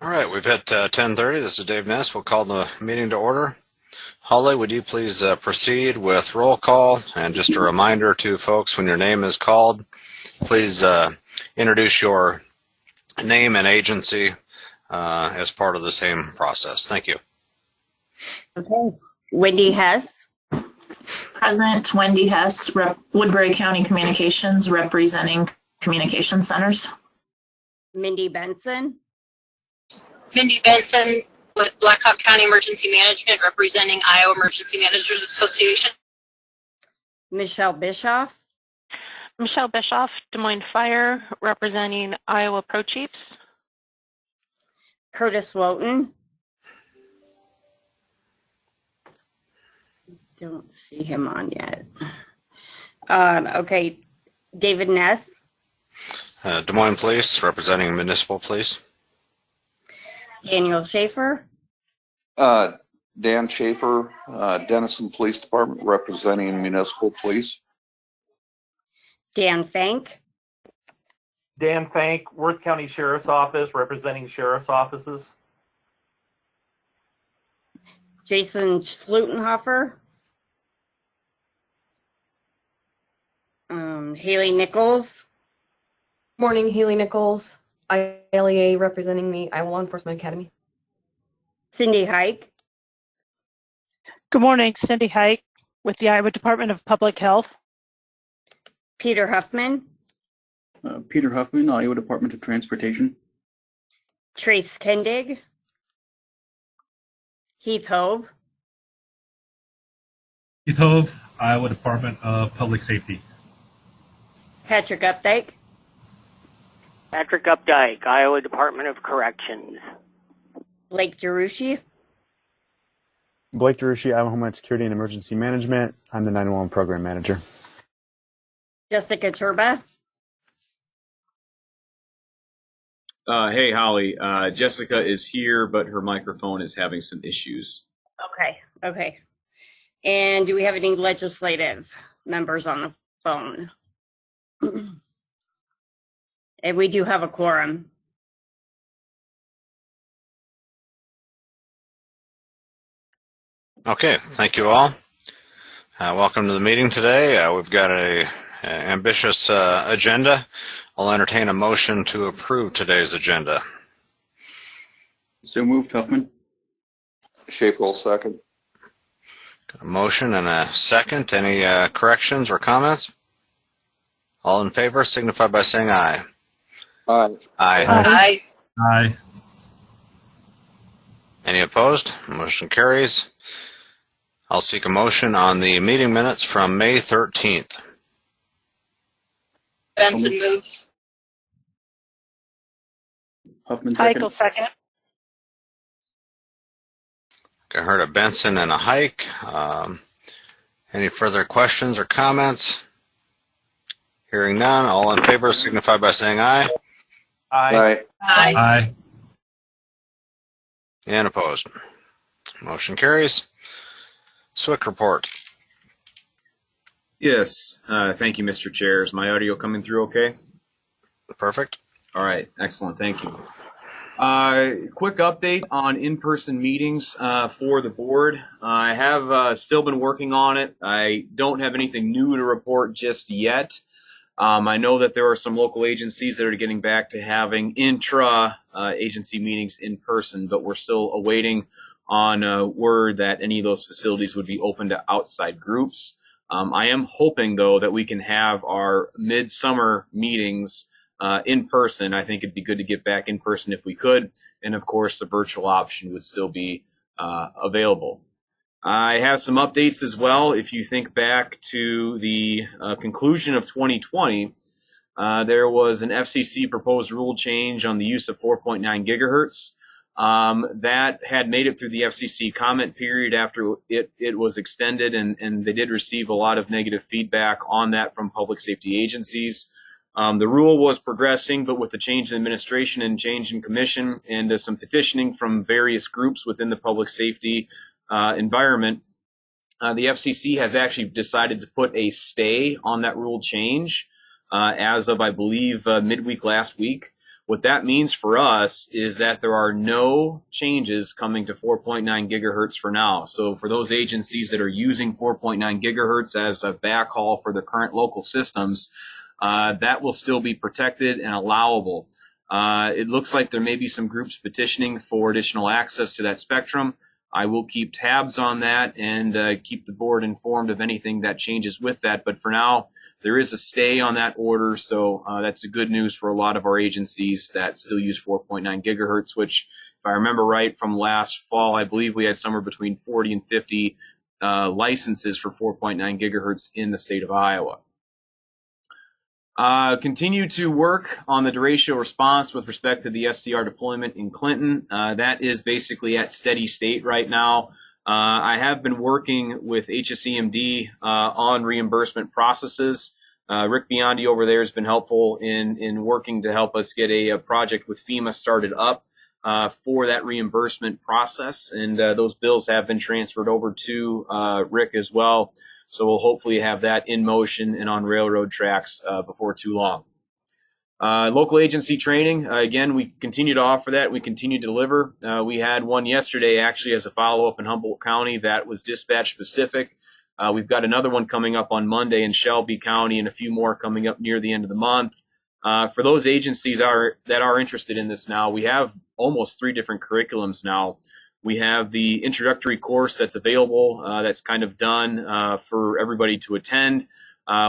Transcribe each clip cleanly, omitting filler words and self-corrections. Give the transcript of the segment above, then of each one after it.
All right, we've hit 10:30. This is Dave Ness. We'll call the meeting to order. Holly, would you please proceed with roll call? And just a reminder to folks, when your name is called, please introduce your name and agency as part of the same process. Thank you. Okay. Wendy Hess. Present. Wendy Hess, Woodbury County Communications, representing communication centers. Mindy Benson. Mindy Benson with Blackhawk County Emergency Management, representing Iowa Emergency Managers Association. Michelle Bischoff. Michelle Bischoff, Des Moines Fire, representing Iowa Pro Chiefs. Curtis Woughton. Don't see him on yet. Okay. David Ness. Des Moines Police, representing Municipal Police. Daniel Schaefer. Dan Schaefer, Denison Police Department, representing Municipal Police. Dan Fank. Dan Fank, Worth County Sheriff's Office, representing Sheriff's Offices. Jason Schlutenhofer. Haley Nichols. Morning, Haley Nichols, ILEA, representing the Iowa Law Enforcement Academy. Cindy Hike. Good morning, Cindy Hike with the Iowa Department of Public Health. Peter Huffman. Peter Huffman, Iowa Department of Transportation. Trace Kendig. Heath Hove. Heath Hove, Iowa Department of Public Safety. Patrick Updike. Patrick Updike, Iowa Department of Corrections. Blake Jerushi. Blake Jerushi, Iowa Homeland Security and Emergency Management. I'm the 911 Program Manager. Jessica Turba. Hey, Holly. Jessica is here, but her microphone is having some issues. Okay. And do we have any legislative members on the phone? And we do have a quorum. Okay, thank you all. Welcome to the meeting today. We've got an ambitious agenda. I'll entertain a motion to approve today's agenda. So moved, Huffman. Schaefer will second. Got a motion and a second. Any corrections or comments? All in favor signify by saying aye. Aye. Aye. Aye. Aye. Any opposed? Motion carries. I'll seek a motion on the meeting minutes from May 13th. Benson moves. Huffman second. Heichel second. I heard a Benson and a Hike. Any further questions or comments? Hearing none, all in favor signify by saying aye. Aye. Aye. Aye. And opposed. Motion carries. SWIC report. Yes. Thank you, Mr. Chair. Is my audio coming through okay? Perfect. All right. Excellent. Thank you. Quick update on in-person meetings for the board. I have still been working on it. I don't have anything new to report just yet. I know that there are some local agencies that are getting back to having intra-agency meetings in person, but we're still awaiting on word that any of those facilities would be open to outside groups. I am hoping, though, that we can have our midsummer meetings in person. I think it'd be good to get back in person if we could. And, of course, the virtual option would still be available. I have some updates as well. If you think back to the conclusion of 2020, there was an FCC proposed rule change on the use of 4.9 gigahertz. That had made it through the FCC comment period after it was extended, and they did receive a lot of negative feedback on that from public safety agencies. The rule was progressing, but with the change in administration and change in commission and some petitioning from various groups within the public safety environment, the FCC has actually decided to put a stay on that rule change as of, I believe, midweek last week. What that means for us is that there are no changes coming to 4.9 gigahertz for now. So for those agencies that are using 4.9 gigahertz as a backhaul for their current local systems, that will still be protected and allowable. It looks like there may be some groups petitioning for additional access to that spectrum. I will keep tabs on that and keep the board informed of anything that changes with that. But for now, there is a stay on that order, so that's a good news for a lot of our agencies that still use 4.9 gigahertz, which, if I remember right from last fall, I believe we had somewhere between 40 and 50 licenses for 4.9 gigahertz in the state of Iowa. Continue to work on the derecho response with respect to the SDR deployment in Clinton. That is basically at steady state right now. I have been working with HSEMD on reimbursement processes. Rick Biondi over there has been helpful in working to help us get a project with FEMA started up for that reimbursement process. And those bills have been transferred over to Rick as well. So we'll hopefully have that in motion and on railroad tracks before too long. Local agency training, again, we continue to offer that. We continue to deliver. We had one yesterday actually as a follow-up in Humboldt County that was dispatch specific. We've got another one coming up on Monday in Shelby County and a few more coming up near the end of the month. For those agencies that are interested in this now, we have almost 3 different curriculums now. We have the introductory course that's available, that's kind of done for everybody to attend.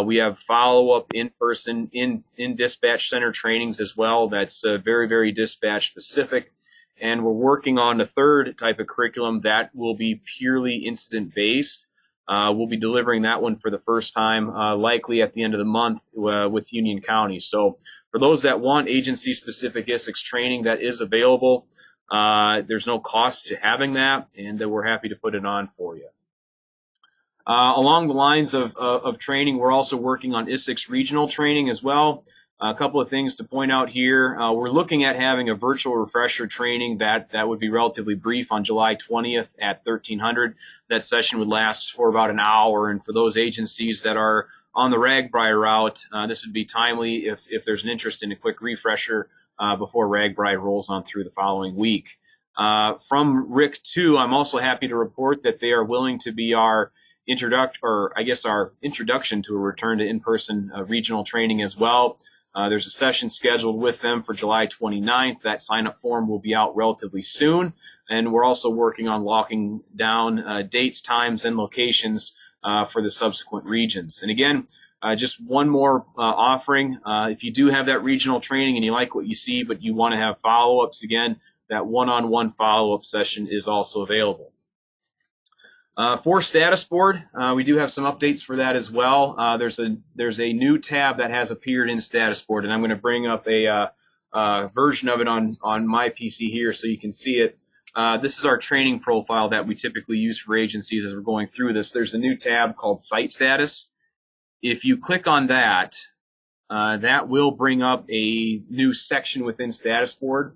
We have follow-up in-person, in dispatch center trainings as well. That's very, very dispatch specific. And we're working on a third type of curriculum that will be purely incident-based. We'll be delivering that one for the first time, likely at the end of the month with Union County. So for those that want agency-specific Essex training, that is available. There's no cost to having that, and we're happy to put it on for you. Along the lines of training, we're also working on Essex regional training as well. A couple of things to point out here. We're looking at having a virtual refresher training that would be relatively brief on July 20th at 1300. That session would last for about an hour. And for those agencies that are on the Ragbri route, this would be timely if there's an interest in a quick refresher before Ragbri rolls on through the following week. From Rick 2, I'm also happy to report that they are willing to be our introduction to a return to in-person regional training as well. There's a session scheduled with them for July 29th. That sign-up form will be out relatively soon. And we're also working on locking down dates, times, and locations for the subsequent regions. And again, just one more offering. If you do have that regional training and you like what you see, but you want to have follow-ups, again, that one-on-one follow-up session is also available. For Status Board, we do have some updates for that as well. There's a new tab that has appeared in Status Board, and I'm going to bring up a version of it on my PC here so you can see it. This is our training profile that we typically use for agencies as we're going through this. There's a new tab called Site Status. If you click on that, that will bring up a new section within Status Board.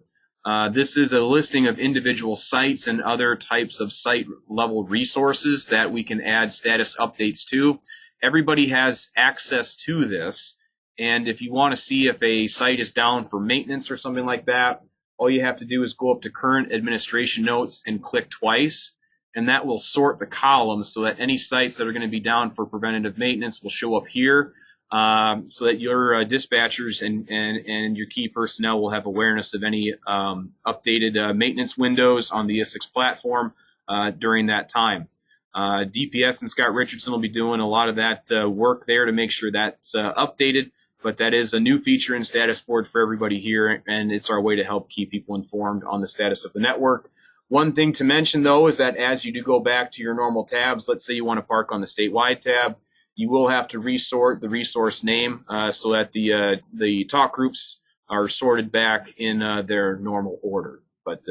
This is a listing of individual sites and other types of site level resources that we can add status updates to. Everybody has access to this. And if you want to see if a site is down for maintenance or something like that, all you have to do is go up to current administration notes and click twice. And that will sort the columns so that any sites that are going to be down for preventative maintenance will show up here. So that your dispatchers and your key personnel will have awareness of any updated maintenance windows on the Essex platform during that time. DPS and Scott Richardson will be doing a lot of that work there to make sure that's updated, but that is a new feature in Status Board for everybody here, and it's our way to help keep people informed on the status of the network. One thing to mention, though, is that as you do go back to your normal tabs, let's say you want to park on the statewide tab, you will have to resort the resource name so that the talk groups are sorted back in their normal order. But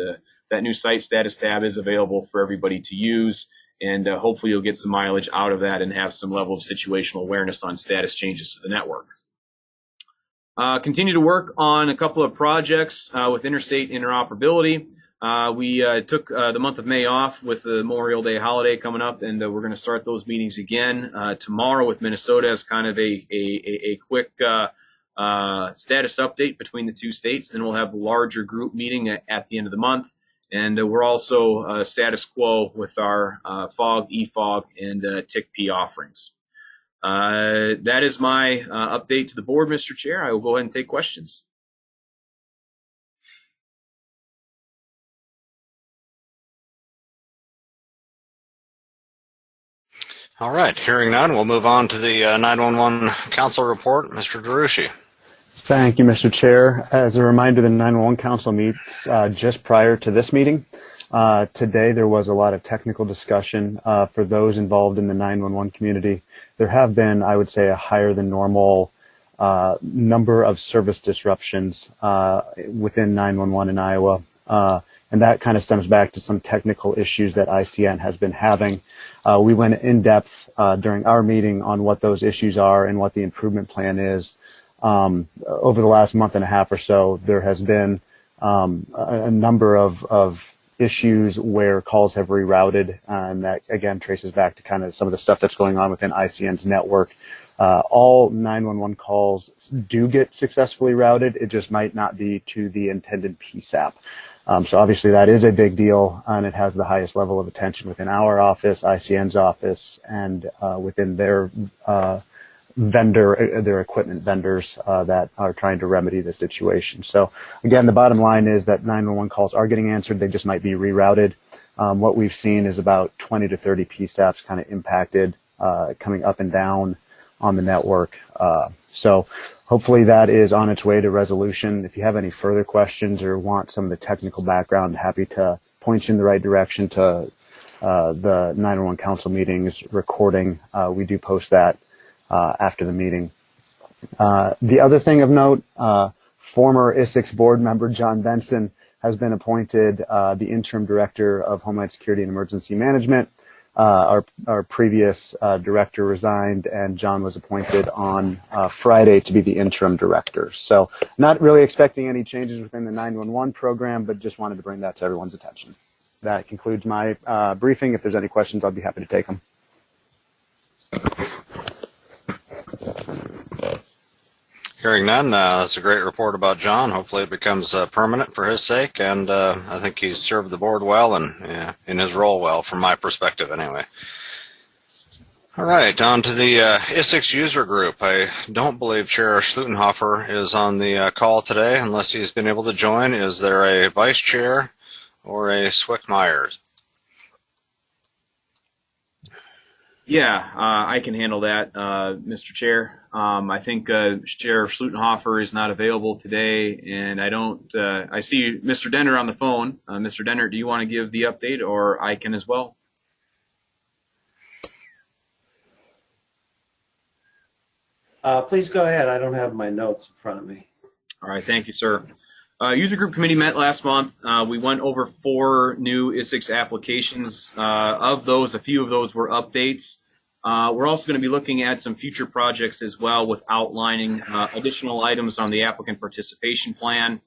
that new site status tab is available for everybody to use, and hopefully you'll get some mileage out of that and have some level of situational awareness on status changes to the network. Continue to work on a couple of projects with Interstate Interoperability. We took the month of May off with the Memorial Day holiday coming up, and we're going to start those meetings again tomorrow with Minnesota as kind of a quick status update between the two states. Then we'll have a larger group meeting at the end of the month. And we're also status quo with our FOG, eFOG, and TIC-P offerings. That is my update to the board, Mr. Chair. I will go ahead and take questions. All right, hearing none, we'll move on to the 911 Council report. Mr. DeRushi. Thank you, Mr. Chair. As a reminder, the 911 Council meets just prior to this meeting. Today, there was a lot of technical discussion for those involved in the 911 community. There have been, I would say, a higher than normal number of service disruptions within 911 in Iowa. And that kind of stems back to some technical issues that ICN has been having. We went in depth during our meeting on what those issues are and what the improvement plan is. Over the last month and a half or so, there has been a number of issues where calls have rerouted, and that again traces back to kind of some of the stuff that's going on within ICN's network. All 911 calls do get successfully routed. It just might not be to the intended PSAP. So obviously that is a big deal, and it has the highest level of attention within our office, ICN's office, and within their their equipment vendors that are trying to remedy the situation. So again, the bottom line is that 911 calls are getting answered. They just might be rerouted. What we've seen is about 20 to 30 PSAPs kind of impacted coming up and down on the network. So hopefully that is on its way to resolution. If you have any further questions or want some of the technical background, happy to point you in the right direction to the 911 Council meetings recording. We do post that after the meeting. The other thing of note, former Essex board member John Benson has been appointed the interim director of Homeland Security and Emergency Management. Our previous director resigned, and John was appointed on Friday to be the interim director. So not really expecting any changes within the 911 program, but just wanted to bring that to everyone's attention. That concludes my briefing. If there's any questions, I'll be happy to take them. Hearing none, that's a great report about John. Hopefully it becomes permanent for his sake, and I think he's served the board well and in his role well, from my perspective anyway. All right, on to the Isicsb user group. I don't believe Chair Schlutenhofer is on the call today, unless he's been able to join. Is there a vice chair or a Swick-Myers? Yeah, I can handle that, Mr. Chair. I think Sheriff Schlutenhofer is not available today, and I see Mr. Denner on the phone. Mr. Denner, do you want to give the update, or I can as well? Please go ahead. I don't have my notes in front of me. All right, thank you, sir. User group committee met last month. We went over 4 new Isicsb applications. Of those, a few of those were updates. We're also going to be looking at some future projects as well, with outlining additional items on the applicant participation plan.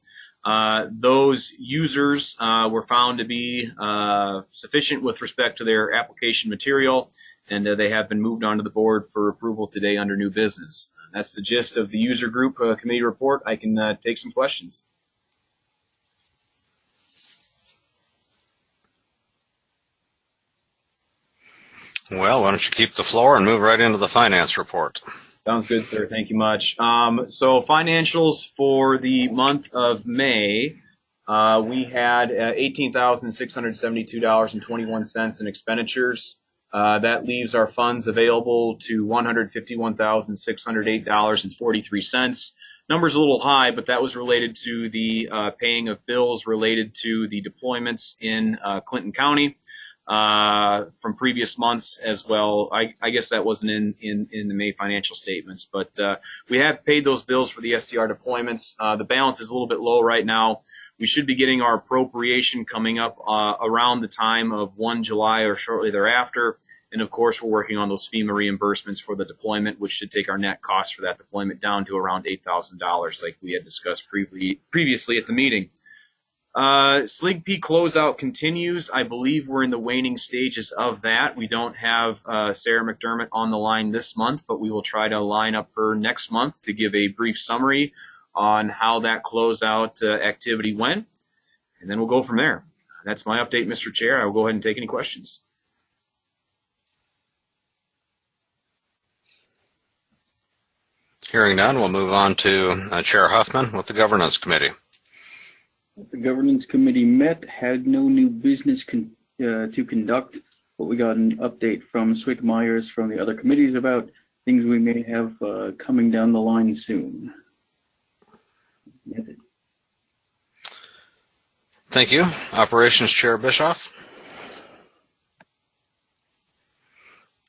Those users were found to be sufficient with respect to their application material, and they have been moved onto the board for approval today under new business. That's the gist of the user group committee report. I can take some questions. Well, why don't you keep the floor and move right into the finance report? Sounds good, sir. Thank you much. So financials for the month of May, we had $18,672.21 in expenditures. That leaves our funds available to $151,608.43. Number's a little high, but that was related to the paying of bills related to the deployments in Clinton County. From previous months as well. I guess that wasn't in the May financial statements, but we have paid those bills for the SDR deployments. The balance is a little bit low right now. We should be getting our appropriation coming up around the time of 1 July or shortly thereafter. And of course, we're working on those FEMA reimbursements for the deployment, which should take our net cost for that deployment down to around $8,000, like we had discussed previously at the meeting. SLIGP closeout continues. I believe we're in the waning stages of that. We don't have Sarah McDermott on the line this month, but we will try to line up her next month to give a brief summary on how that closeout activity went, and then we'll go from there. That's my update, Mr. Chair. I will go ahead and take any questions. Hearing none, we'll move on to Chair Huffman with the Governance Committee. The Governance Committee met, had no new business to conduct, but we got an update from Swick Myers from the other committees about things we may have coming down the line soon. That's it. Thank you. Operations Chair Bischoff.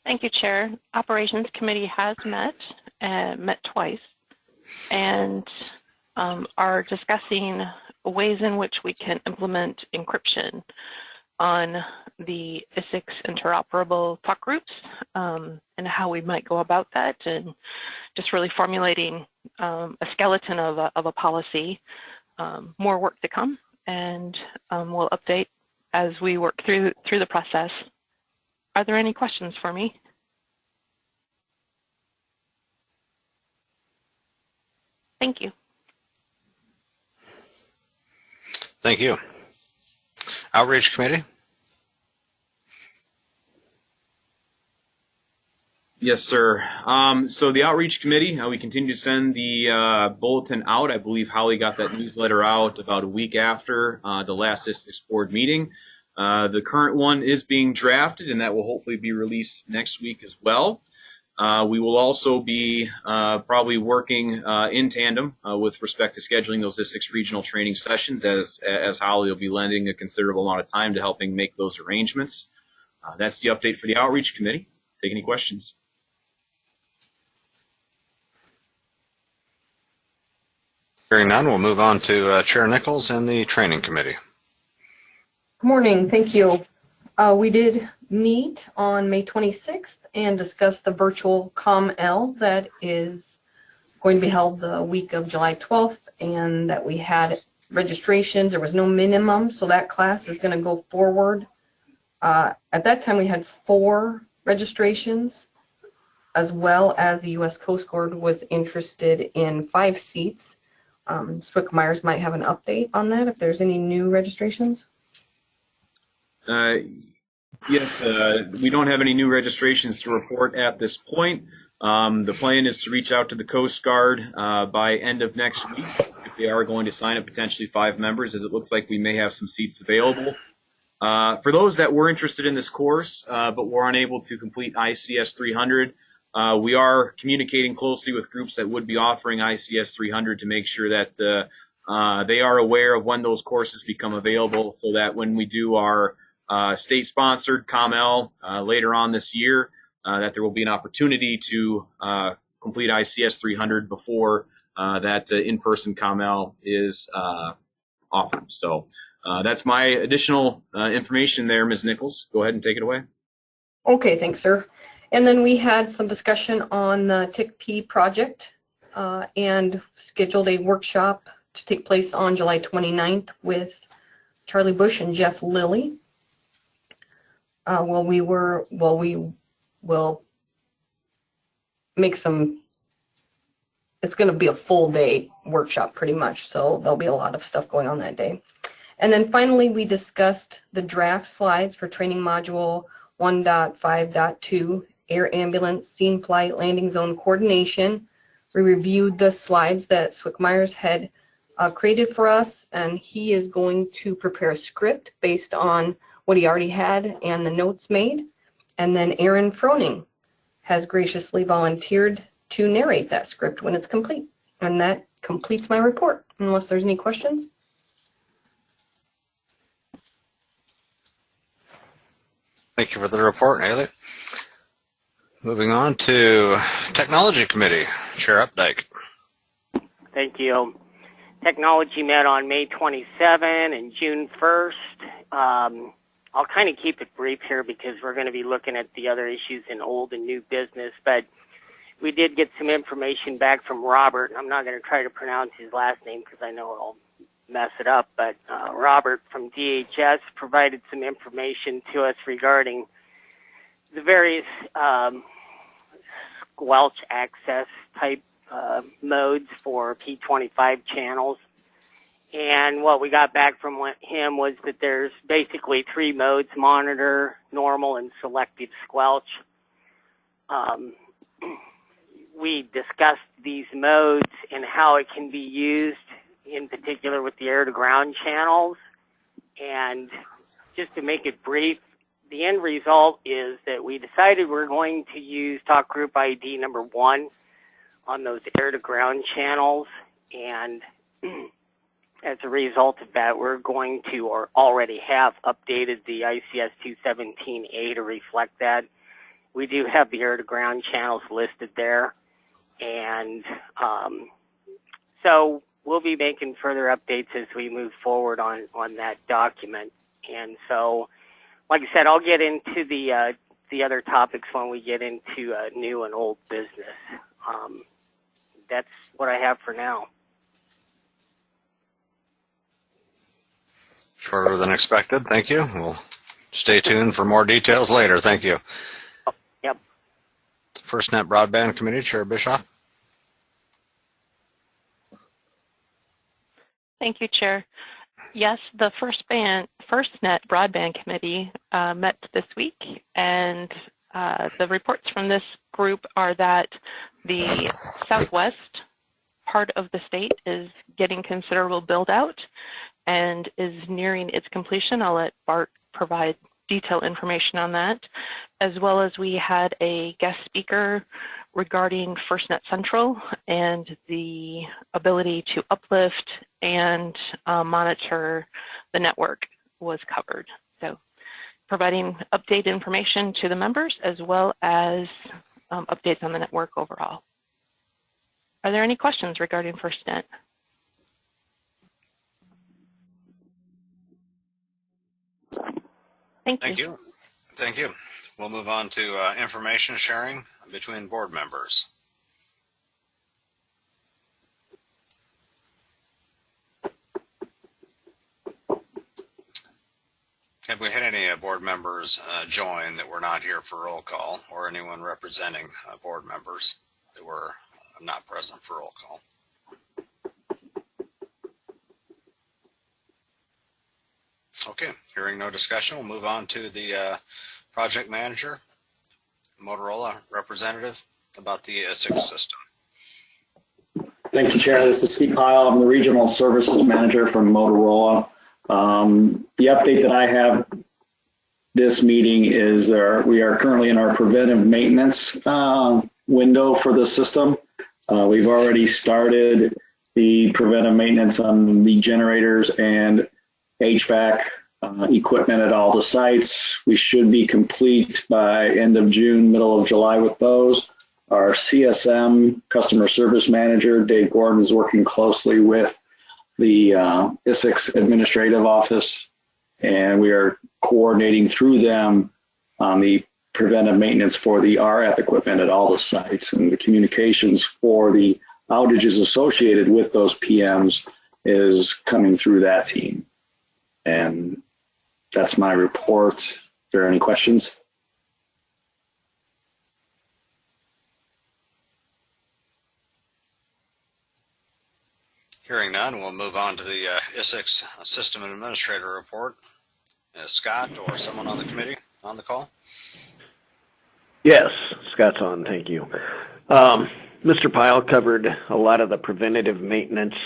Thank you, Chair. Operations Committee has met twice, and are discussing ways in which we can implement encryption on the Essex interoperable talk groups, and how we might go about that, and just really formulating a skeleton of a policy. More work to come, and we'll update as we work through the process. Are there any questions for me? Thank you. Thank you. Outreach Committee. Yes, sir. So the Outreach Committee, we continue to send the bulletin out. I believe Holly got that newsletter out about a week after the last Istic's board meeting. The current one is being drafted, and that will hopefully be released next week as well. We will also be probably working in tandem with respect to scheduling those Istic's regional training sessions, as Holly will be lending a considerable amount of time to helping make those arrangements. That's the update for the Outreach Committee. Take any questions. Hearing none, we'll move on to Chair Nichols and the Training Committee. Good morning. Thank you. We did meet on May 26th and discuss the virtual ComL that is going to be held the week of July 12th, and that we had registrations. There was no minimum, so that class is going to go forward. At that time, we had 4 registrations, as well as the U.S. Coast Guard was interested in 5 seats. Swick Myers might have an update on that if there's any new registrations. Yes, we don't have any new registrations to report at this point. The plan is to reach out to the Coast Guard by end of next week if they are going to sign up potentially 5 members, as it looks like we may have some seats available. For those that were interested in this course but were unable to complete ICS 300, we are communicating closely with groups that would be offering ICS 300 to make sure that they are aware of when those courses become available, so that when we do our state-sponsored ComL later on this year, that there will be an opportunity to complete ICS 300 before that in-person ComL is offered. So that's my additional information there, Ms. Nichols. Go ahead and take it away. Okay, thanks, sir. And then we had some discussion on the TICP project and scheduled a workshop to take place on July 29th with Charlie Bush and Jeff Lilly. We will make some, it's going to be a full day workshop pretty much, so there'll be a lot of stuff going on that day. And then finally, we discussed the draft slides for training module 1.5.2, air ambulance, scene flight, landing zone coordination. We reviewed the slides that Swick Myers had created for us, and he is going to prepare a script based on what he already had and the notes made. And then Aaron Froning has graciously volunteered to narrate that script when it's complete. And that completes my report, unless there's any questions. Thank you for the report, Haley. Moving on to Technology Committee, Chair Updike. Thank you. Technology met on May 27 and June 1st. I'll kind of keep it brief here because we're going to be looking at the other issues in old and new business, but we did get some information back from Robert. I'm not going to try to pronounce his last name because I know I'll mess it up, but Robert from DHS provided some information to us regarding the various squelch access type modes for P25 channels. And what we got back from him was that there's basically 3 modes: monitor, normal, and selective squelch. We discussed these modes and how it can be used, in particular with the air-to-ground channels. And just to make it brief, the end result is that we decided we're going to use talk group ID number 1 on those air-to-ground channels. And as a result of that, we're going to, or already have, updated the ICS 217A to reflect that. We do have the air-to-ground channels listed there. And so we'll be making further updates as we move forward on that document. And so, like I said, I'll get into the other topics when we get into new and old business. That's what I have for now. Shorter than expected. Thank you. We'll stay tuned for more details later. Thank you. Yep. FirstNet Broadband Committee, Chair Bischoff. Thank you, Chair. Yes, the FirstNet Broadband Committee met this week, and the reports from this group are that the southwest part of the state is getting considerable build out and is nearing its completion. I'll let Bart provide detailed information on that, as well as we had a guest speaker regarding FirstNet Central and the ability to uplift and monitor the network was covered. So providing update information to the members as well as updates on the network overall. Are there any questions regarding FirstNet? Thank you. Thank you. We'll move on to information sharing between board members. Have we had any board members join that were not here for roll call, or anyone representing board members that were not present for roll call? Okay, hearing no discussion, we'll move on to the project manager, Motorola representative, about the Essex system. Thank you, Chair. This is Steve Kyle. I'm the regional services manager from Motorola. The update that I have this meeting is we are currently in our preventive maintenance window for the system. We've already started the preventive maintenance on the generators and HVAC equipment at all the sites. We should be complete by end of June, middle of July with those. Our CSM, customer service manager, Dave Gordon, is working closely with the Essex administrative office, and we are coordinating through them on the preventive maintenance for the RF equipment at all the sites, and the communications for the outages associated with those PMs is coming through that team. And that's my report. Are there any questions? Hearing none, we'll move on to the Essex System Administrator report. Scott or someone on the committee on the call? Yes, Scott's on. Thank you. Mr. Pyle covered a lot of the preventative maintenance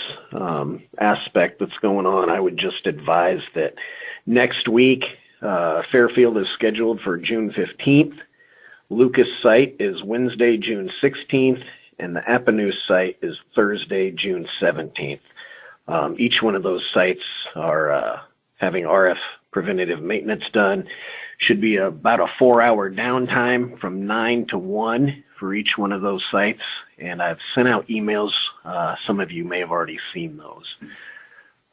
aspect that's going on. I would just advise that next week, Fairfield is scheduled for June 15th. Lucas site is Wednesday, June 16th, and the Appanoose site is Thursday, June 17th. Each one of those sites are having RF preventative maintenance done. Should be about a 4-hour downtime from 9 to 1 for each one of those sites. And I've sent out emails. Some of you may have already seen those.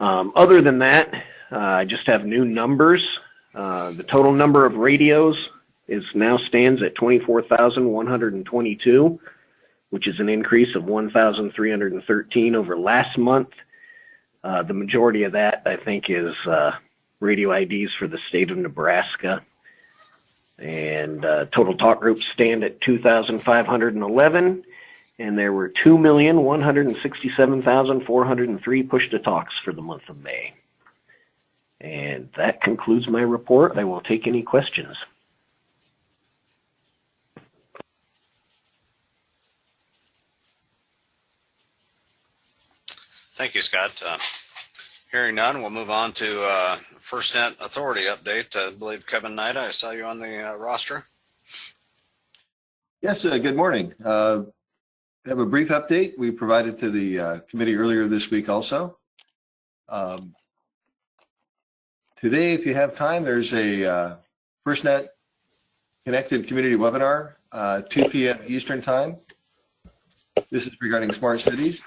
Other than that, I just have new numbers. The total number of radios now stands at 24,122, which is an increase of 1,313 over last month. The majority of that, I think, is radio IDs for the state of Nebraska. And total talk groups stand at 2,511, and there were 2,167,403 push-to-talks for the month of May. And that concludes my report. I will take any questions. Thank you, Scott. Hearing none, we'll move on to FirstNet Authority update. I believe Kevin Knight, I saw you on the roster. Yes, good morning. I have a brief update we provided to the committee earlier this week also. Today, if you have time, there's a FirstNet Connected Community webinar, 2 p.m. Eastern Time. This is regarding smart cities.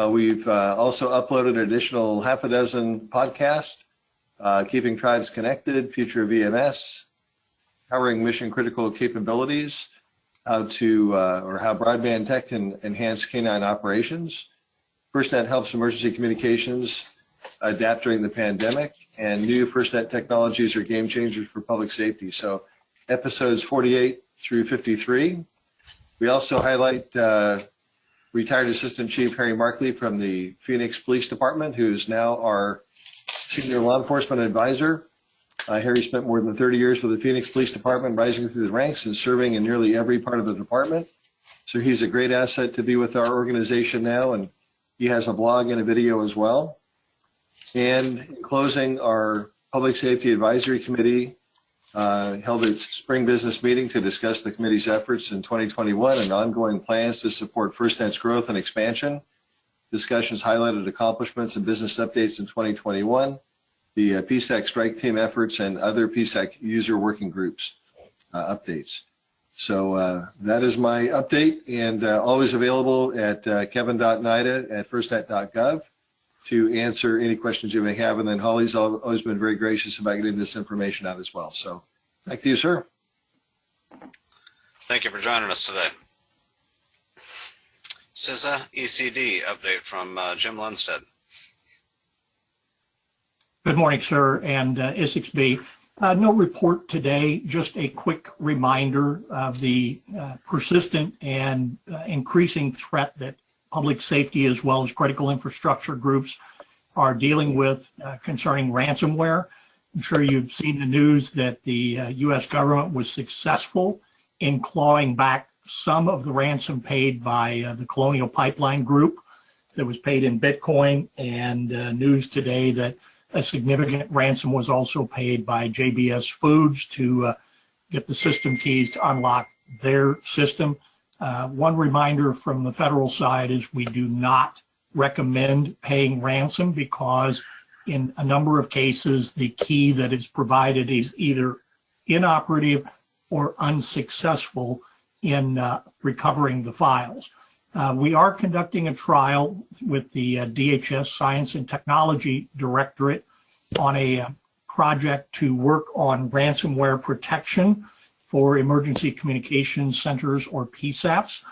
We've also uploaded an additional half a dozen podcasts, Keeping Tribes Connected, Future of EMS, Covering Mission Critical Capabilities, how broadband tech can enhance canine operations. FirstNet helps emergency communications adapt during the pandemic, and new FirstNet technologies are game changers for public safety. So episodes 48 through 53. We also highlight retired Assistant Chief Harry Markley from the Phoenix Police Department, who is now our Senior Law Enforcement Advisor. Harry spent more than 30 years with the Phoenix Police Department, rising through the ranks and serving in nearly every part of the department. So he's a great asset to be with our organization now, and he has a blog and a video as well. And in closing, our Public Safety Advisory Committee held its spring business meeting to discuss the committee's efforts in 2021 and ongoing plans to support FirstNet's growth and expansion. Discussions highlighted accomplishments and business updates in 2021, the PSAC strike team efforts, and other PSAC user working groups updates. So that is my update, and always available at kevin.nida@firstnet.gov to answer any questions you may have. And then Holly's always been very gracious about getting this information out as well. So back to you, sir. Thank you for joining us today. CISA ECD update from Jim Lundstedt. Good morning, sir, and Isicsb. No report today, just a quick reminder of the persistent and increasing threat that public safety as well as critical infrastructure groups are dealing with concerning ransomware. I'm sure you've seen the news that the U.S. government was successful in clawing back some of the ransom paid by the Colonial Pipeline Group that was paid in Bitcoin, and news today that a significant ransom was also paid by JBS Foods to get the system keys to unlock their system. One reminder from the federal side is we do not recommend paying ransom because in a number of cases, the key that is provided is either inoperative or unsuccessful in recovering the files. We are conducting a trial with the DHS Science and Technology Directorate on a project to work on ransomware protection for emergency communications centers, or PSAPs.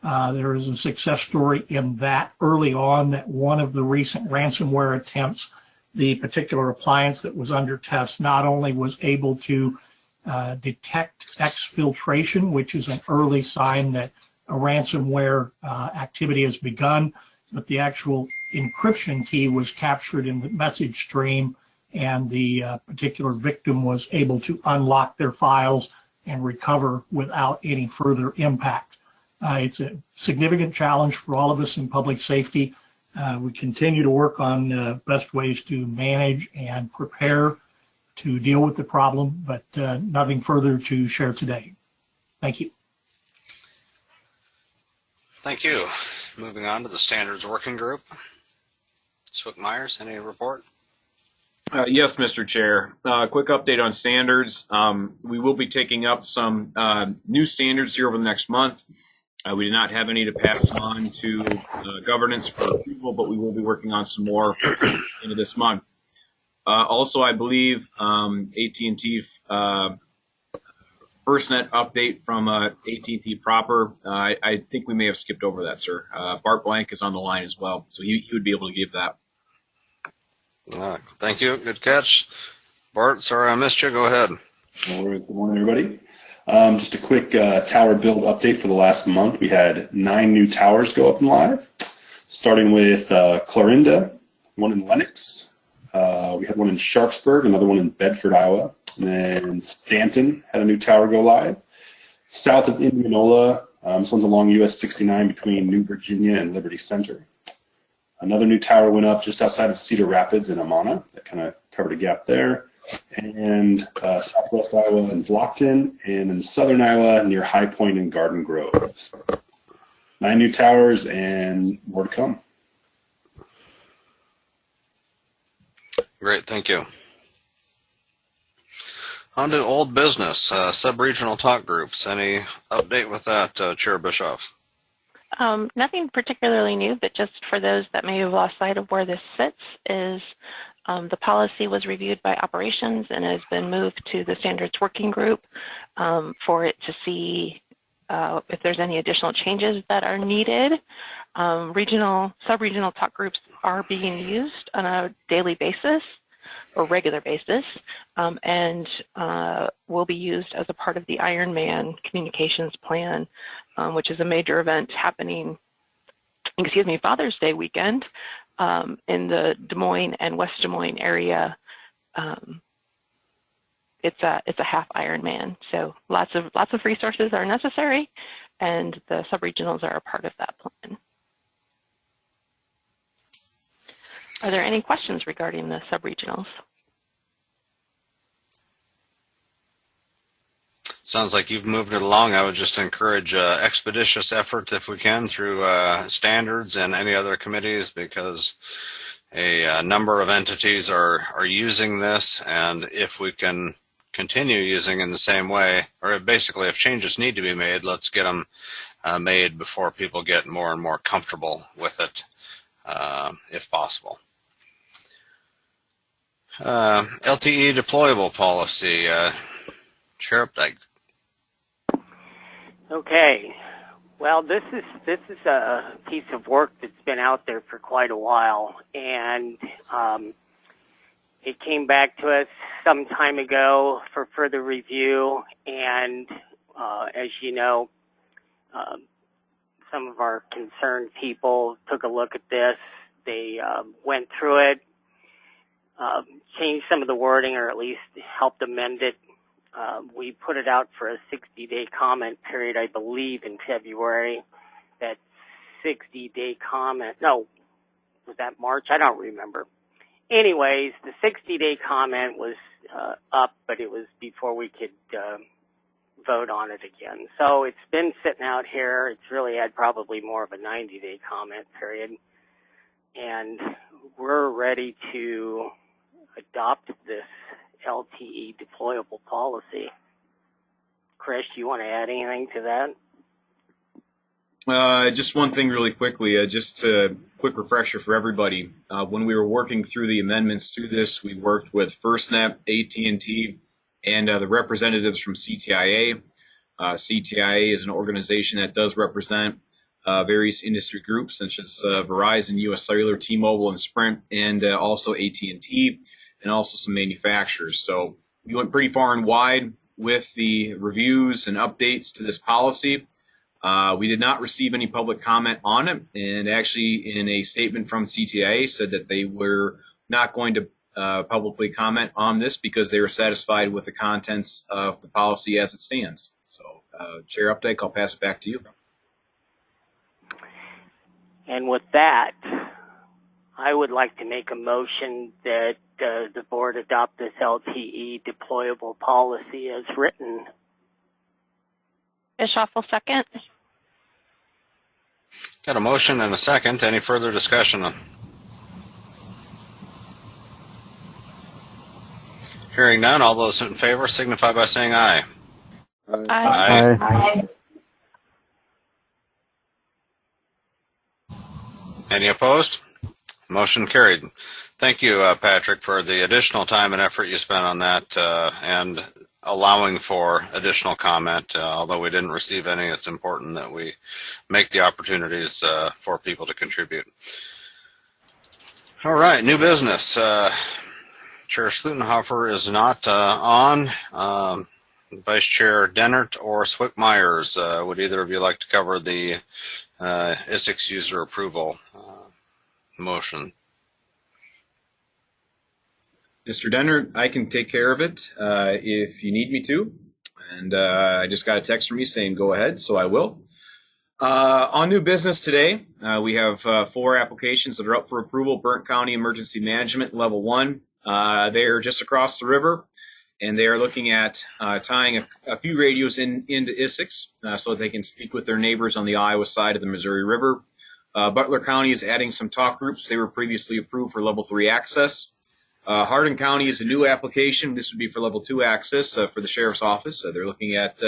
There is a success story in that early on that one of the recent ransomware attempts, the particular appliance that was under test not only was able to detect exfiltration, which is an early sign that a ransomware activity has begun, but the actual encryption key was captured in the message stream, and the particular victim was able to unlock their files and recover without any further impact. It's a significant challenge for all of us in public safety. We continue to work on best ways to manage and prepare to deal with the problem, but nothing further to share today. Thank you. Thank you. Moving on to the Standards Working Group. Swick Myers, any report? Yes, Mr. Chair. Quick update on standards. We will be taking up some new standards here over the next month. We did not have any to pass on to governance for approval, but we will be working on some more into this month. Also, I believe AT&T FirstNet update from AT&T proper. I think we may have skipped over that, sir. Bart Blank is on the line as well, so he would be able to give that. Thank you. Good catch. Bart, sorry I missed you. Go ahead. All right. Good morning, everybody. Just a quick tower build update for the last month. We had 9 new towers go up and live, starting with Clarinda, one in Lenox. We had one in Sharpsburg, another one in Bedford, Iowa. And then Stanton had a new tower go live. South of Indianola, this one's along US 69 between New Virginia and Liberty Center. Another new tower went up just outside of Cedar Rapids in Amana. That kind of covered a gap there. And southwest Iowa in Blockton, and in southern Iowa near High Point and Garden Grove. So 9 new towers and more to come. Great, thank you. On to old business, sub-regional talk groups. Any update with that, Chair Bischoff? Nothing particularly new, but just for those that may have lost sight of where this sits is the policy was reviewed by operations and has been moved to the standards working group for it to see if there's any additional changes that are needed. Sub-regional talk groups are being used on a daily basis or regular basis and will be used as a part of the Ironman communications plan, which is a major event happening, Father's Day weekend in the Des Moines and West Des Moines area. It's a half Ironman, so lots of resources are necessary, and the subregionals are a part of that plan. Are there any questions regarding the subregionals? Sounds like you've moved it along. I would just encourage expeditious effort if we can through standards and any other committees, because a number of entities are using this, and if we can continue using in the same way, or basically if changes need to be made, let's get them made before people get more and more comfortable with it, if possible. LTE deployable policy, Chair Updike. Okay. Well, this is a piece of work that's been out there for quite a while, and it came back to us some time ago for further review, and as you know, some of our concerned people took a look at this. They went through it, changed some of the wording, or at least helped amend it. We put it out for a 60-day comment period, I believe, in February. That 60-day comment, no, was that March? I don't remember. Anyways, the 60-day comment was up, but it was before we could vote on it again. So it's been sitting out here. It's really had probably more of a 90-day comment period. And we're ready to adopt this LTE deployable policy. Chris, you want to add anything to that? Just one thing really quickly, just a quick refresher for everybody. When we were working through the amendments to this, we worked with FirstNet, AT&T, and the representatives from CTIA. CTIA is an organization that does represent various industry groups such as Verizon, US Cellular, T-Mobile, and Sprint, and also AT&T, and also some manufacturers. So we went pretty far and wide with the reviews and updates to this policy. We did not receive any public comment on it, and actually in a statement from CTIA said that they were not going to publicly comment on this because they were satisfied with the contents of the policy as it stands. So Chair Updike, I'll pass it back to you. And with that, I would like to make a motion that the board adopt this LTE deployable policy as written. Bischoff will second. Got a motion and a second. Any further discussion? Hearing none, all those in favor signify by saying aye. Aye. Aye. Aye. Any opposed? Motion carried. Thank you, Patrick, for the additional time and effort you spent on that. And allowing for additional comment. Although we didn't receive any, it's important that we make the opportunities for people to contribute. All right, new business. Chair Schlutenhofer is not on. Vice Chair Dennert or Swick Myers, would either of you like to cover the Essex user approval motion? Mr. Dennert, I can take care of it if you need me to. And I just got a text from you saying go ahead, so I will. On new business today, we have 4 applications that are up for approval. Butler County Emergency Management Level 1. They are just across the river, and they are looking at tying a few radios into Essex so that they can speak with their neighbors on the Iowa side of the Missouri River. Butler County is adding some talk groups. They were previously approved for Level 3 access. Hardin County is a new application. This would be for Level 2 access for the Sheriff's Office. They're looking at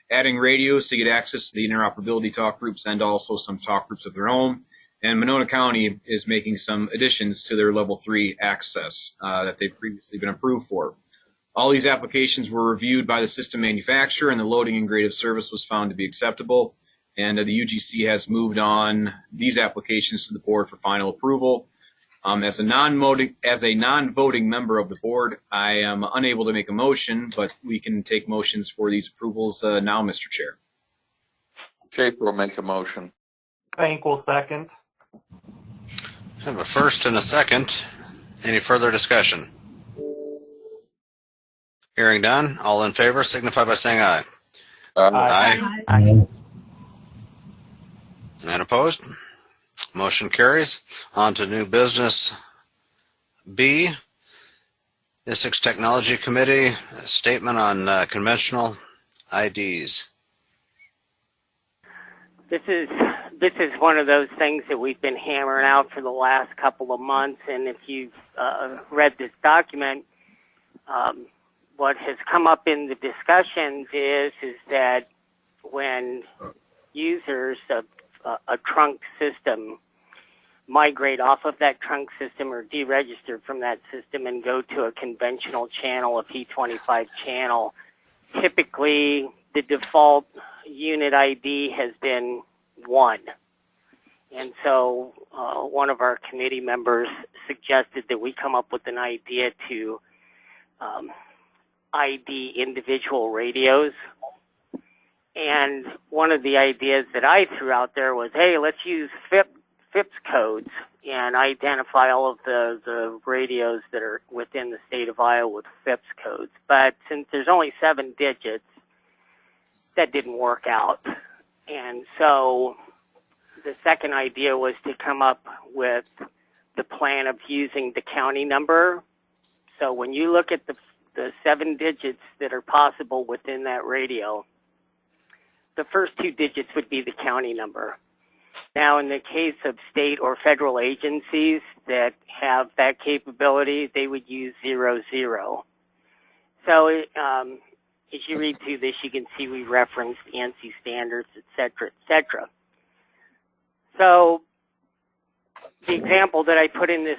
adding radios to get access to the interoperability talk groups and also some talk groups of their own. And Monona County is making some additions to their Level 3 access that they've previously been approved for. All these applications were reviewed by the system manufacturer, and the loading and grade of service was found to be acceptable. And the UGC has moved on these applications to the board for final approval. As a non-voting member of the board, I am unable to make a motion, but we can take motions for these approvals now, Mr. Chair. Schaefer will make a motion. Thank will second. I have a first and a second. Any further discussion? Hearing none, all in favor signify by saying aye. Aye. Aye. And opposed? Motion carries. On to new business B. Essex Technology Committee, statement on conventional IDs. This is one of those things that we've been hammering out for the last couple of months, and if you've read this document, what has come up in the discussions is that when users of a trunk system migrate off of that trunk system or deregister from that system and go to a conventional channel, a P25 channel, typically the default unit ID has been 1. And so one of our committee members suggested that we come up with an idea to ID individual radios. And one of the ideas that I threw out there was, hey, let's use FIPS codes and identify all of the radios that are within the state of Iowa with FIPS codes. But since there's only 7 digits, that didn't work out. And so the second idea was to come up with the plan of using the county number. So when you look at the 7 digits that are possible within that radio, the first 2 digits would be the county number. Now, in the case of state or federal agencies that have that capability, they would use 00. So as you read through this, you can see we referenced ANSI standards, et cetera, et cetera. So the example that I put in this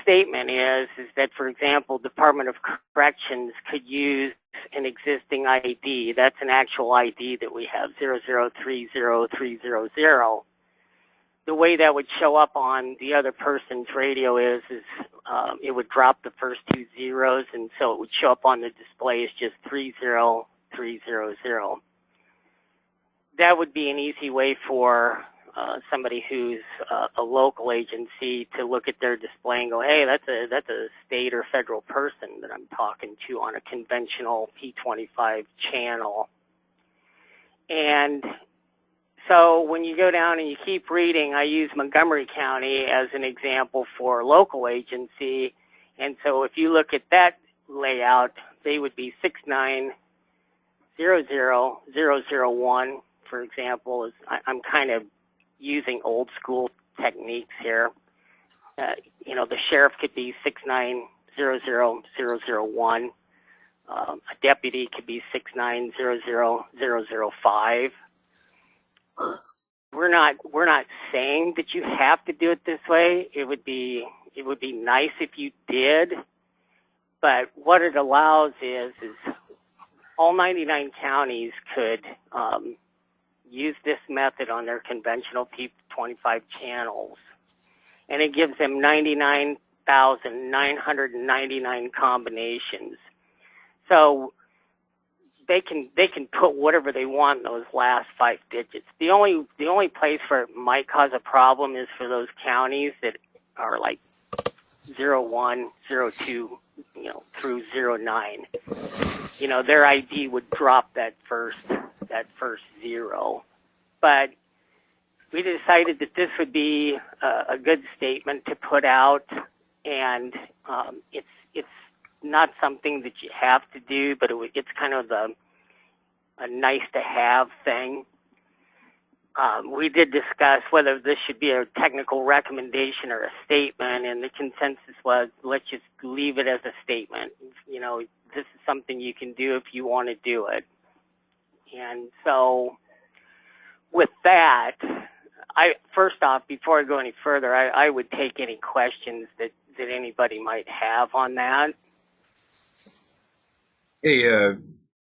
statement is that, for example, Department of Corrections could use an existing ID. That's an actual ID that we have, 0030300. The way that would show up on the other person's radio is it would drop the first 2 zeros, and so it would show up on the display as just 30300. That would be an easy way for somebody who's a local agency to look at their display and go, hey, that's a state or federal person that I'm talking to on a conventional P25 channel. And so when you go down and you keep reading, I use Montgomery County as an example for a local agency. And so if you look at that layout, they would be 6900001, for example. I'm kind of using old school techniques here. The sheriff could be 6900001. A deputy could be 6900005. We're not saying that you have to do it this way. It would be nice if you did, But what it allows is all 99 counties could use this method on their conventional P25 channels, and it gives them 99,999 combinations. So they can put whatever they want in those last 5 digits. The only place where it might cause a problem is for those counties that are like 01, 02, through 09. Their ID would drop that first zero. But we decided that this would be a good statement to put out, and it's not something that you have to do, but it's kind of a nice to have thing. We did discuss whether this should be a technical recommendation or a statement, and the consensus was let's just leave it as a statement. This is something you can do if you want to do it. And so with that, first off, before I go any further, I would take any questions that anybody might have on that. Hey,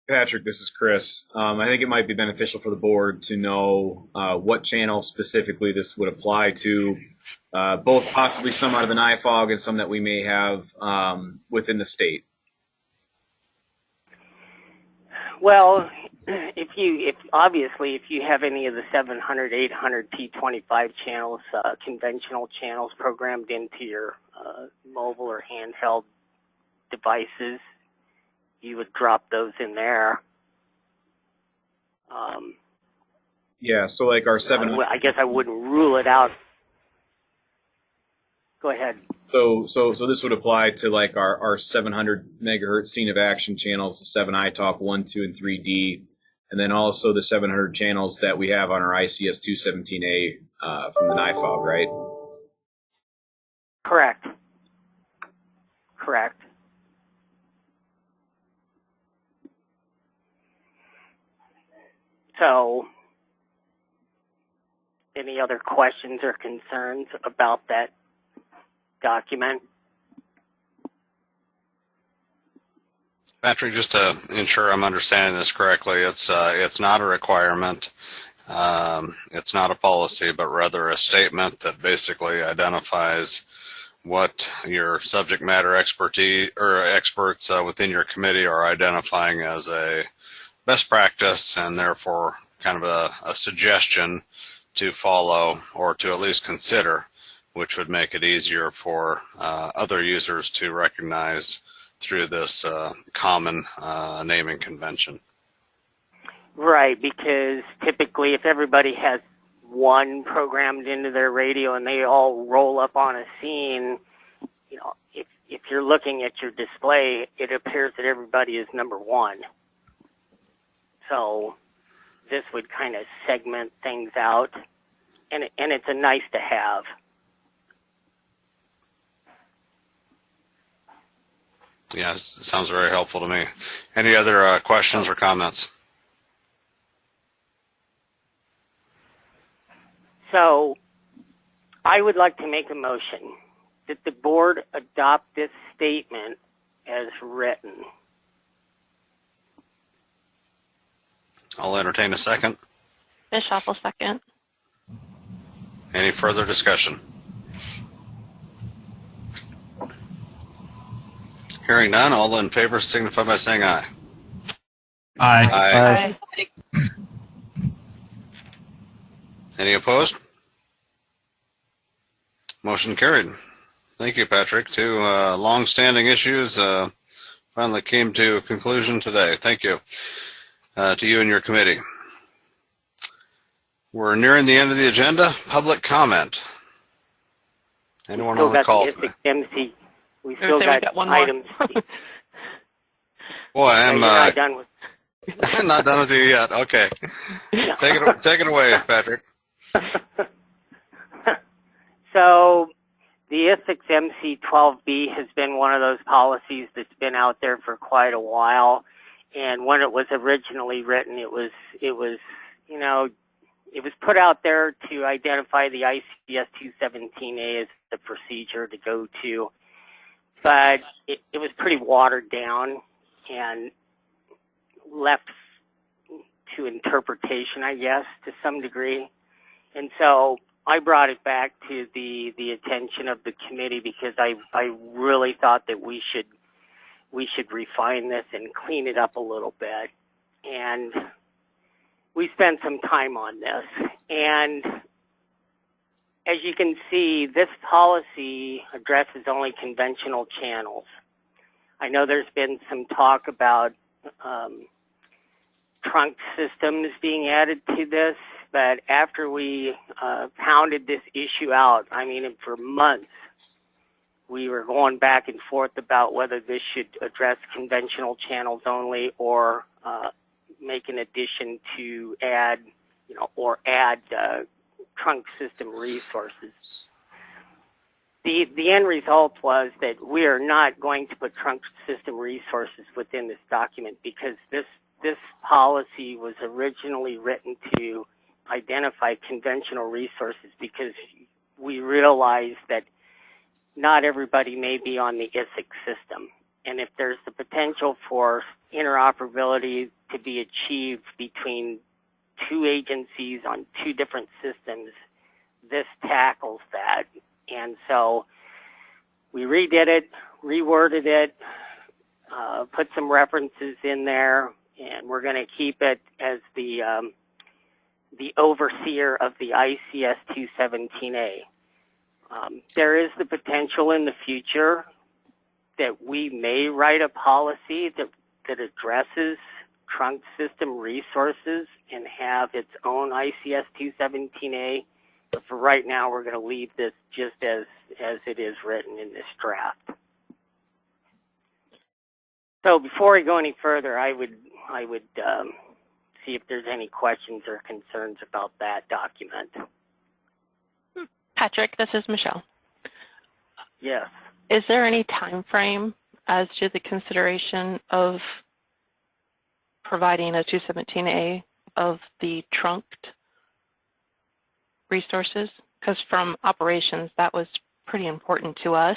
Patrick, this is Chris. I think it might be beneficial for the board to know what channel specifically this would apply to, both possibly some out of an IFOG and some that we may have within the state. Well, if you have any of the 700, 800 T25 channels, conventional channels programmed into your mobile or handheld devices, you would drop those in there. Yeah, so like our 700. I guess I wouldn't rule it out. Go ahead. So this would apply to like our 700 megahertz scene of action channels, the 7 iTalk 1, 2, and 3D, and then also the 700 channels that we have on our ICS 217A from the NIFOG, right? Correct. So, any other questions or concerns about that document? Patrick, just to ensure I'm understanding this correctly, it's not a requirement, it's not a policy, but rather a statement that basically identifies what your subject matter expertise or experts within your committee are identifying as a best practice, and therefore kind of a suggestion to follow or to at least consider, which would make it easier for other users to recognize through this common naming convention. Right, because typically if everybody has one programmed into their radio and they all roll up on a scene, if you're looking at your display, it appears that everybody is number one. So this would kind of segment things out, and it's a nice to have. Yeah, it sounds very helpful to me. Any other questions or comments? So I would like to make a motion that the board adopt this statement as written. I'll entertain a second. Bischoff will second. Any further discussion? Hearing none, all in favor signify by saying aye. Aye. Aye. Any opposed? Motion carried. Thank you, Patrick. Two long-standing issues finally came to a conclusion today. Thank you to you and your committee. We're nearing the end of the agenda. Public comment. Anyone on the call today? MC. We still got one items. Boy, I'm not done with. I'm not done with you yet. Okay, take it away, Patrick. So, the Essex MC12B has been one of those policies that's been out there for quite a while. And when it was originally written, it was put out there to identify the ICS 217A as the procedure to go to. but it was pretty watered down and left to interpretation, I guess, to some degree. And so I brought it back to the attention of the committee because I really thought that we should refine this and clean it up a little bit. And we spent some time on this. And as you can see, this policy addresses only conventional channels. I know there's been some talk about trunk systems being added to this, but after we pounded this issue out, I mean, for months, we were going back and forth about whether this should address conventional channels only or make an addition to add, trunk system resources. The end result was that we are not going to put trunk system resources within this document because this policy was originally written to identify conventional resources because we realized that not everybody may be on the Essex system. And if there's the potential for interoperability to be achieved between two agencies on two different systems, this tackles that. And so we redid it, reworded it, put some references in there, and we're going to keep it as the overseer of the ICS 217A. There is the potential in the future that we may write a policy that addresses trunk system resources and have its own ICS 217A. But for right now, we're going to leave this just as it is written in this draft. So before I go any further, I would see if there's any questions or concerns about that document. Patrick, this is Michelle. Yes. Is there any time frame as to the consideration of providing a 217A of the trunked resources? Because from operations, that was pretty important to us,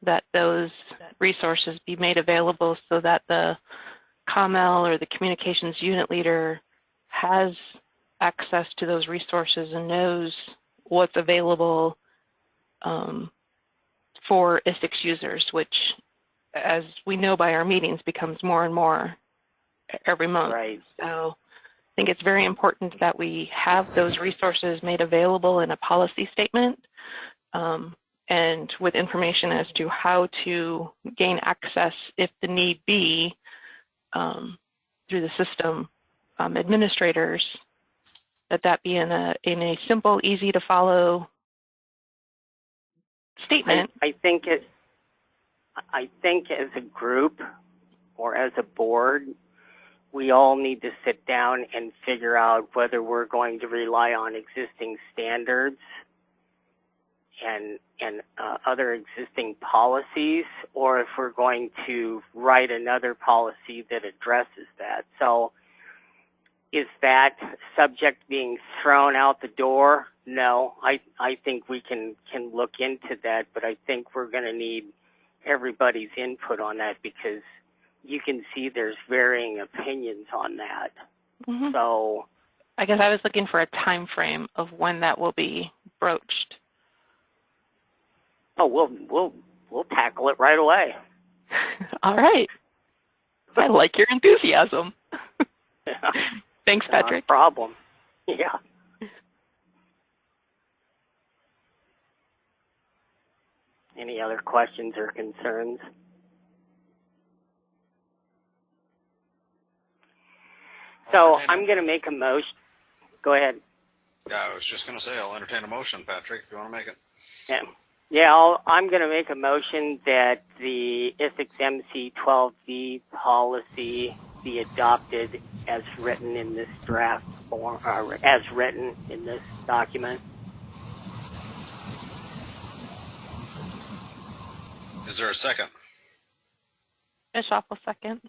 that those resources be made available so that the COML or the communications unit leader has access to those resources and knows what's available for Essex users, which, as we know by our meetings, becomes more and more every month. Right. So I think it's very important that we have those resources made available in a policy statement and with information as to how to gain access if the need be through the system administrators, that be in a simple, easy to follow statement. I think as a group or as a board, we all need to sit down and figure out whether we're going to rely on existing standards and other existing policies, or if we're going to write another policy that addresses that. So is that subject being thrown out the door? No, I think we can look into that, but I think we're going to need everybody's input on that because you can see there's varying opinions on that. Mm-hmm. So I guess I was looking for a time frame of when that will be broached. Oh, we'll tackle it right away. All right. I like your enthusiasm. Thanks, Patrick. Not a problem. Yeah. Any other questions or concerns? So I'm going to make a motion. Go ahead. Yeah, I was just going to say I'll entertain a motion, Patrick, if you want to make it. Yeah, I'm going to make a motion that the Essex MC 12B policy be adopted as written in this draft form, or as written in this document. Is there a second? Bishop will second.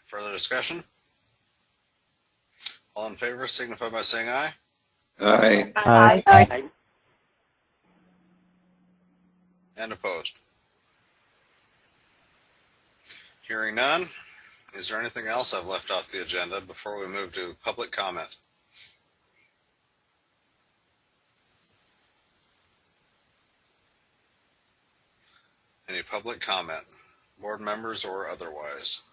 Further discussion? All in favor signify by saying aye. Aye. Aye. And opposed? Hearing none, is there anything else I've left off the agenda before we move to public comment? Any public comment, board members or otherwise?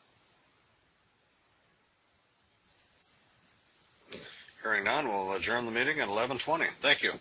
Hearing none, we'll adjourn the meeting at 11:20. Thank you.